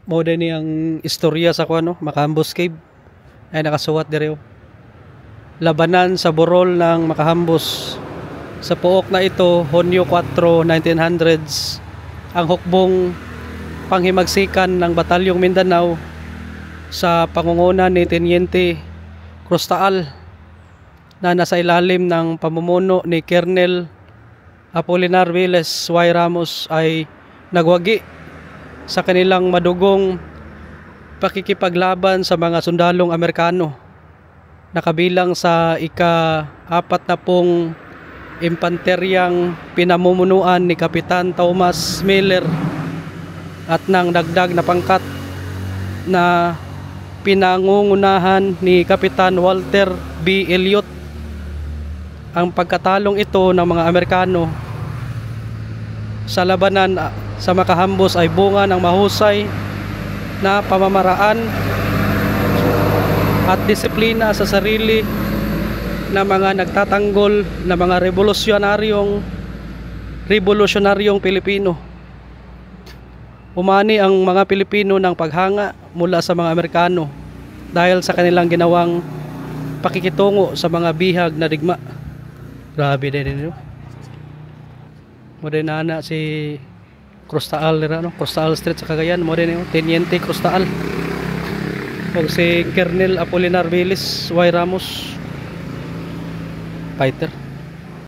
Mo din ni ang istorya sa kuno, Makahambos Cave. Ay nakasuwat diri oh. Labanan sa burol ng Makahambos. Sa puok na ito, Hunyo 4, 1900s, ang hukbong panghimagsikan ng Batalyong Mindanao sa pangunguna ni Teniente Cruz Taal na nasa ilalim ng pamumuno ni Colonel Apolinar Viles Y. Ramos ay nagwagi sa kanilang madugong pakikipaglaban sa mga sundalong Amerikano na kabilang sa ika-4 na pong impanteryang pinamumunuan ni Kapitan Thomas Miller at ng dagdag na pangkat na pinangungunahan ni Kapitan Walter B. Elliot. Ang pagkatalong ito ng mga Amerikano sa labanan sa Makahambos ay bunga ng mahusay na pamamaraan at disiplina sa sarili na mga nagtatanggol na mga revolusyonaryong Pilipino. Umani ang mga Pilipino ng paghanga mula sa mga Amerikano dahil sa kanilang ginawang pakikitungo sa mga bihag na digma. Grabe din nyo. Muna na si Cruz Taal, no? Cruz Taal Street sa Cagayan. Muna na Teniente Cruz Taal. O si Colonel Apolinar Viles Y. Ramos, fighter.